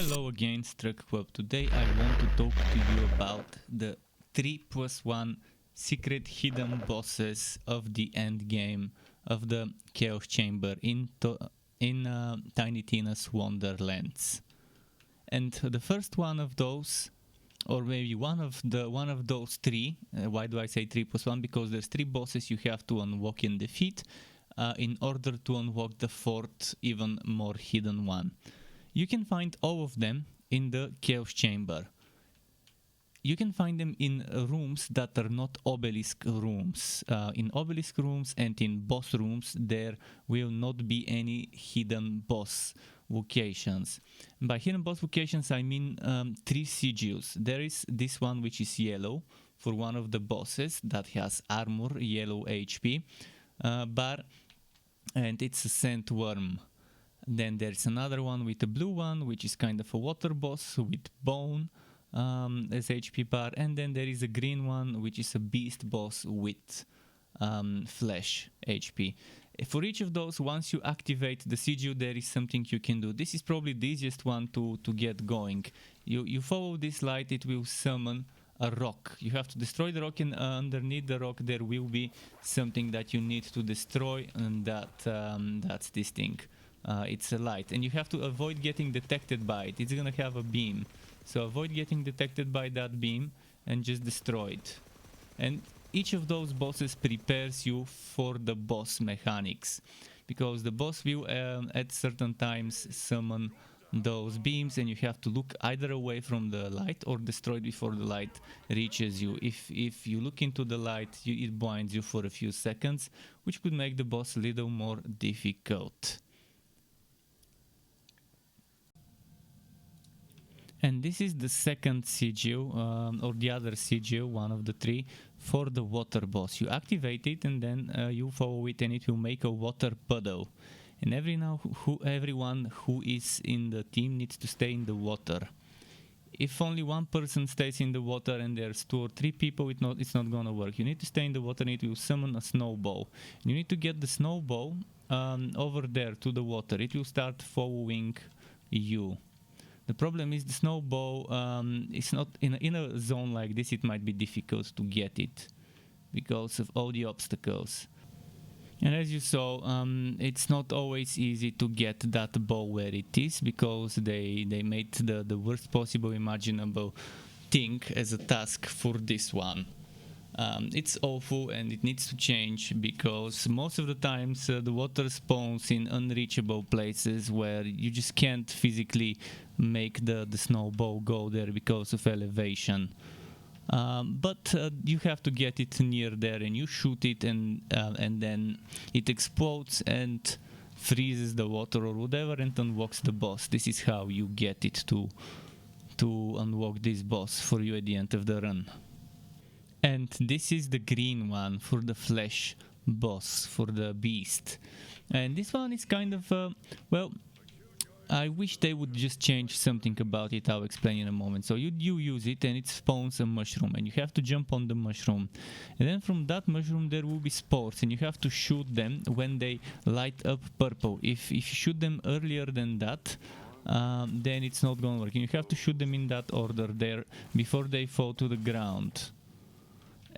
Hello again, Struck12. Today I want to talk to you about the 3+1 secret hidden bosses of the end game of the Chaos Chamber in Tiny Tina's Wonderlands. And the first one of those, or maybe one of those three, why do I say 3+1? Because there's three bosses you have to unlock and defeat in order to unlock the fourth, even more hidden one. You can find all of them in the Chaos Chamber. You can find them in rooms that are not obelisk rooms. In obelisk rooms and in boss rooms there will not be any hidden boss locations. By hidden boss locations I mean three sigils. There is this one which is yellow for one of the bosses that has armor, yellow HP bar, and it's a sandworm. Then there's another one with a blue one, which is kind of a water boss with bone as HP bar. And then there is a green one, which is a beast boss with flesh HP. For each of those, once you activate the sigil, there is something you can do. This is probably the easiest one to get going. You follow this light, it will summon a rock. You have to destroy the rock, and underneath the rock there will be something that you need to destroy, and that's this thing. It's a light, and you have to avoid getting detected by it. It's gonna have a beam, so avoid getting detected by that beam and just destroy it. And each of those bosses prepares you for the boss mechanics, because the boss will at certain times summon those beams, and you have to look either away from the light or destroy it before the light reaches you. If you look into the light, it blinds you for a few seconds, which could make the boss a little more difficult. And this is the second sigil, or the other sigil, one of the three, for the water boss. You activate it and then you follow it, and it will make a water puddle. And everyone who is in the team needs to stay in the water. If only one person stays in the water and there's 2 or 3 people, it's not gonna work. You need to stay in the water, and it will summon a snowball. You need to get the snowball over there to the water. It will start following you. The problem is the snowball is not in a zone like this. It might be difficult to get it because of all the obstacles. And as you saw, it's not always easy to get that ball where it is, because they made the worst possible imaginable thing as a task for this one. It's awful and it needs to change, because most of the times the water spawns in unreachable places where you just can't physically make the snowball go there because of elevation. But you have to get it near there, and you shoot it, and then it explodes and freezes the water or whatever and unlocks the boss. This is how you get it to unlock this boss for you at the end of the run. And this is the green one for the flesh boss, for the beast. And this one is kind of, well, I wish they would just change something about it. I'll explain in a moment. So you use it, and it spawns a mushroom, and you have to jump on the mushroom. And then from that mushroom there will be spores, and you have to shoot them when they light up purple. If you shoot them earlier than that, then it's not gonna work. And you have to shoot them in that order there before they fall to the ground.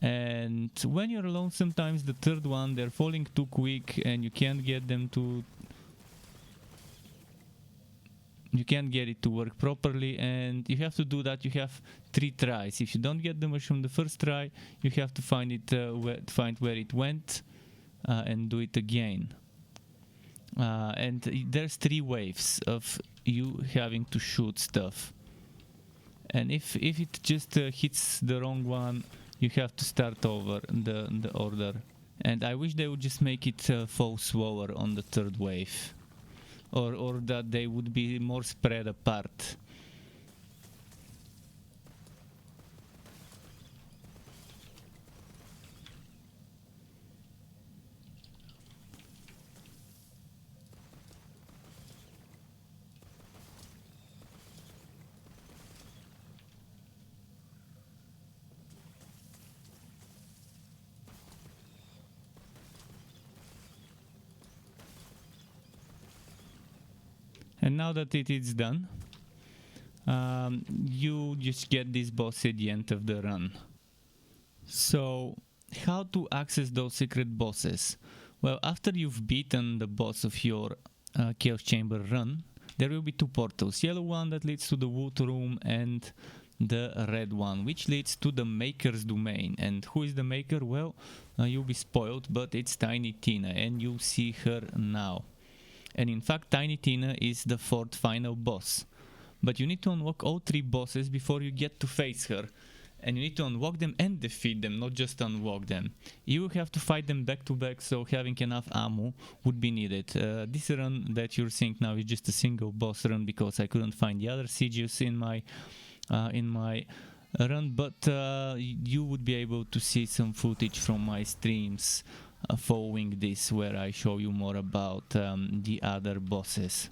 And when you're alone, sometimes the third one, they're falling too quick and you can't get them to... You can't get it to work properly, and you have to do that. You have 3 tries. If you don't get the mushroom the first try, you have to find it, find where it went, and do it again. And there's 3 waves of you having to shoot stuff. And if it just hits the wrong one, you have to start over the order. And I wish they would just make it fall slower on the 3rd wave. Or that they would be more spread apart. And now that it is done, you just get this boss at the end of the run. So, how to access those secret bosses? Well, after you've beaten the boss of your Chaos Chamber run, there will be two portals. Yellow one that leads to the Wood Room, and the red one, which leads to the Maker's Domain. And who is the Maker? Well, you'll be spoiled, but it's Tiny Tina, and you'll see her now. And in fact, Tiny Tina is the fourth final boss. But you need to unlock all three bosses before you get to face her. And you need to unlock them and defeat them, not just unlock them. You will have to fight them back to back, so having enough ammo would be needed. This run that you're seeing now is just a single boss run because I couldn't find the other sieges in my run, but you would be able to see some footage from my streams following this, where I show you more about the other bosses.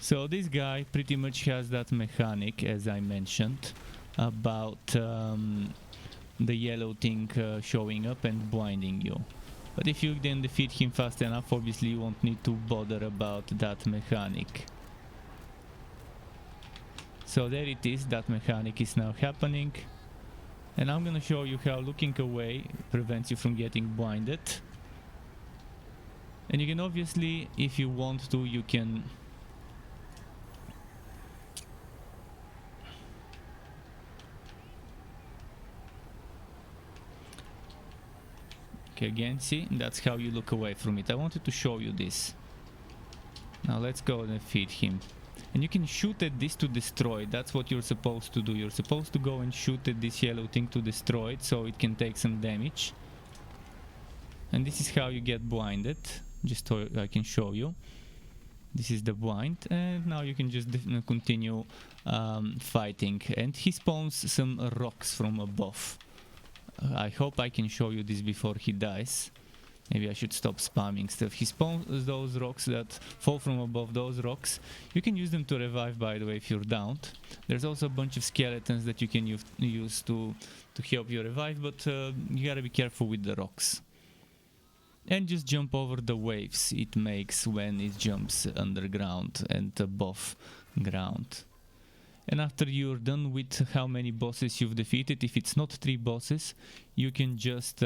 So this guy pretty much has that mechanic, as I mentioned, about the yellow thing showing up and blinding you. But if you then defeat him fast enough, obviously you won't need to bother about that mechanic. So there it is, that mechanic is now happening. And I'm gonna show you how looking away prevents you from getting blinded. And you can obviously, if you want to, you can okay, again, see, that's how you look away from it. I wanted to show you this. Now let's go and defeat him. And you can shoot at this to destroy it. That's what you're supposed to do. You're supposed to go and shoot at this yellow thing to destroy it, so it can take some damage. And this is how you get blinded. Just so I can show you. This is the blind, and now you can just continue fighting. And he spawns some rocks from above. I hope I can show you this before he dies. Maybe I should stop spamming stuff. He spawns those rocks that fall from above those rocks. You can use them to revive, by the way, if you're downed. There's also a bunch of skeletons that you can use to help you revive, but you gotta be careful with the rocks. And just jump over the waves it makes when it jumps underground and above ground. And after you're done with how many bosses you've defeated, if it's not 3 bosses, you can just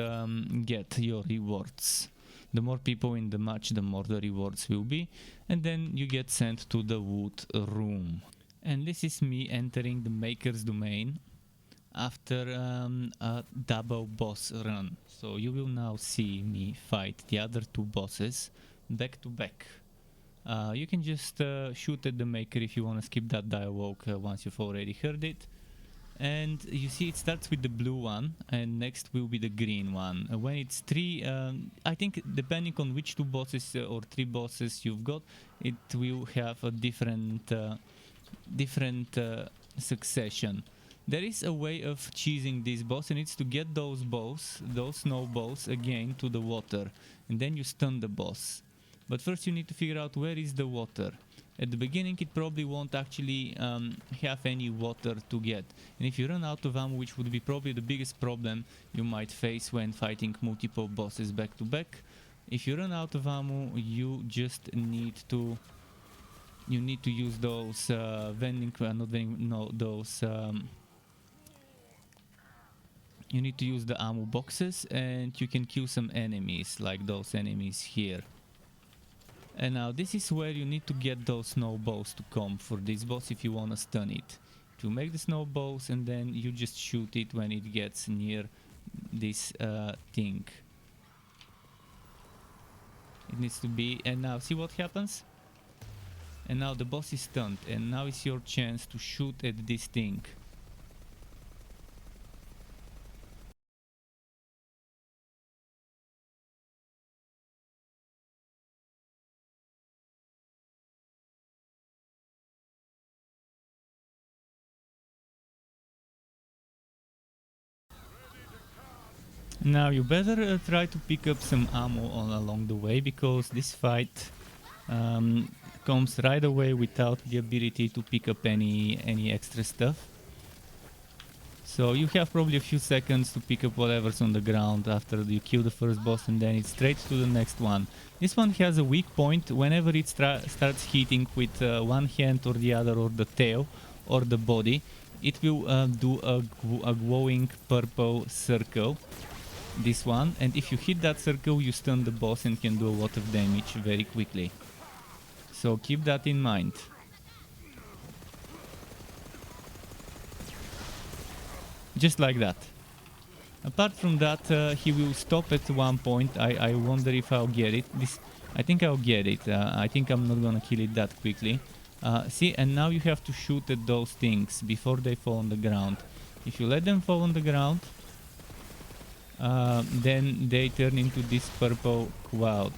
get your rewards. The more people in the match, the more the rewards will be. And then you get sent to the Wood Room. And this is me entering the Maker's Domain after a double boss run. So you will now see me fight the other 2 bosses back to back. You can just shoot at the Maker if you want to skip that dialogue once you've already heard it. And you see it starts with the blue one, and next will be the green one. When it's 3, I think depending on which 2 bosses or 3 bosses you've got, it will have a different succession. There is a way of cheesing this boss, and it's to get those balls, those snowballs, again to the water, and then you stun the boss. But first you need to figure out where is the water. At the beginning it probably won't actually have any water to get. And if you run out of ammo, which would be probably the biggest problem you might face when fighting multiple bosses back to back, if you run out of ammo, you just need to use those you need to use the ammo boxes, and you can kill some enemies like those enemies here. And now this is where you need to get those snowballs to come for this boss if you want to stun it. To make the snowballs, and then you just shoot it when it gets near this thing. It needs to be, and now see what happens? And now the boss is stunned, and now is your chance to shoot at this thing. Now you better try to pick up some ammo along the way, because this fight comes right away without the ability to pick up any extra stuff. So you have probably a few seconds to pick up whatever's on the ground after you kill the first boss, and then it's straight to the next one. This one has a weak point. Whenever it starts hitting with one hand or the other, or the tail or the body, it will do a glowing purple circle, this one, and if you hit that circle you stun the boss and can do a lot of damage very quickly. So keep that in mind. Just like that. Apart from that, he will stop at one point. I wonder if I'll get it. I think I'll get it. I think I'm not gonna kill it that quickly. See, and now you have to shoot at those things before they fall on the ground. If you let them fall on the ground, then they turn into this purple cloud.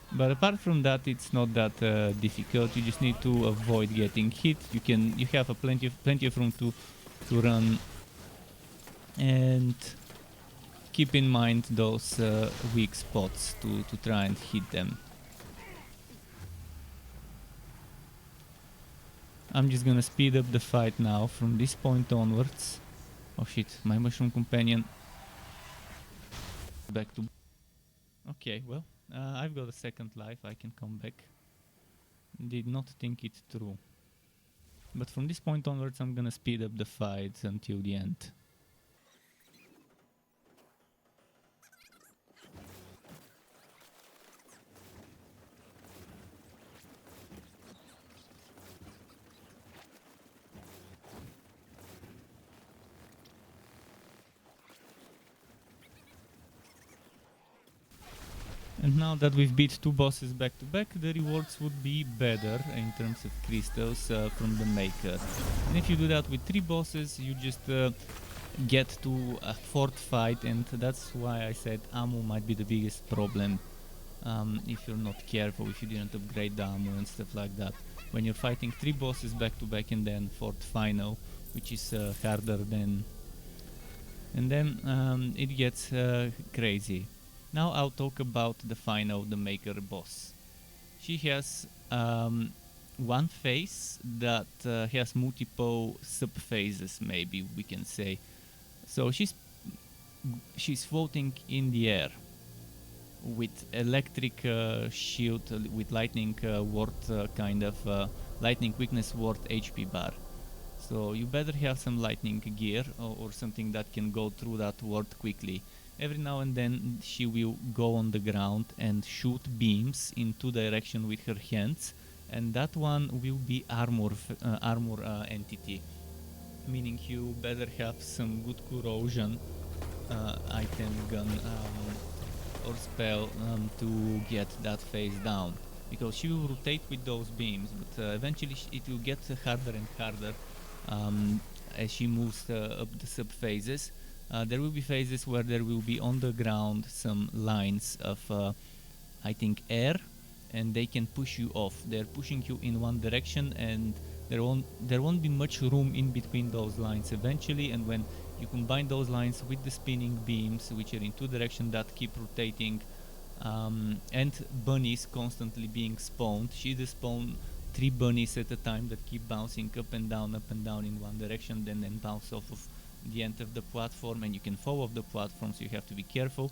But apart from that, it's not that difficult. You just need to avoid getting hit. You have plenty of room to run, and keep in mind those weak spots to try and hit them. I'm just gonna speed up the fight now from this point onwards. Oh shit, my mushroom companion. Back to... Okay, well, I've got a second life, I can come back. Did not think it through. But from this point onwards I'm gonna speed up the fight until the end. And now that we've beat two bosses back to back, the rewards would be better in terms of crystals from the maker. And if you do that with three bosses, you just get to a fourth fight, and that's why I said ammo might be the biggest problem if you're not careful, if you didn't upgrade the ammo and stuff like that. When you're fighting three bosses back to back and then fourth final, which is harder than... And then it gets crazy. Now I'll talk about the final, the maker boss. She has one phase that has multiple sub-phases, maybe we can say. So she's floating in the air with electric shield, with lightning ward kind of lightning weakness ward HP bar. So you better have some lightning gear or something that can go through that ward quickly. Every now and then she will go on the ground and shoot beams in two directions with her hands, and that one will be armor entity, meaning you better have some good corrosion item, gun or spell to get that phase down, because she will rotate with those beams, but eventually it will get harder and harder as she moves up the sub phases. There will be phases where there will be on the ground some lines of I think air, and they can push you off. They're pushing you in one direction, and there won't be much room in between those lines eventually. And when you combine those lines with the spinning beams, which are in two directions that keep rotating, and bunnies constantly being spawned, she does spawn 3 bunnies at a time that keep bouncing up and down in one direction, then bounce off of the end of the platform, and you can fall off the platform, so you have to be careful.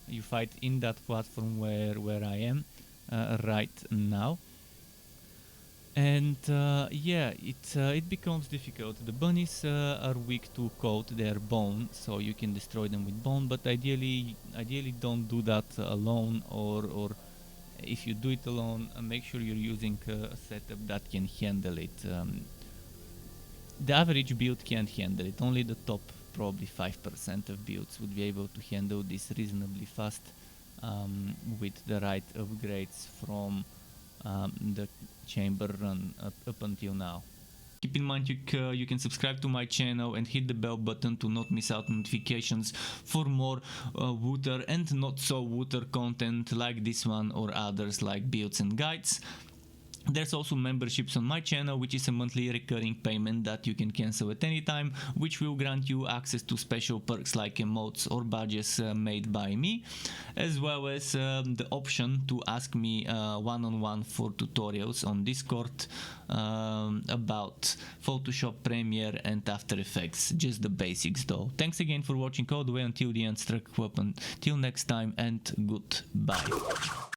You fight in that platform where I am right now, and yeah, it becomes difficult. The bunnies are weak to cold, they are bone, so you can destroy them with bone, but ideally don't do that alone, or if you do it alone, make sure you're using a setup that can handle it. The average build can't handle it. Only the top probably 5% of builds would be able to handle this reasonably fast with the right upgrades from the chamber run up until now. Keep in mind you can subscribe to my channel and hit the bell button to not miss out notifications for more Wooter and not so Wooter content like this one or others like builds and guides. There's also memberships on my channel, which is a monthly recurring payment that you can cancel at any time, which will grant you access to special perks like emotes or badges made by me, as well as the option to ask me one-on-one for tutorials on Discord about Photoshop, Premiere and After Effects, just the basics though. Thanks again for watching all the way until the end, Struck Weapon. Till next time and goodbye.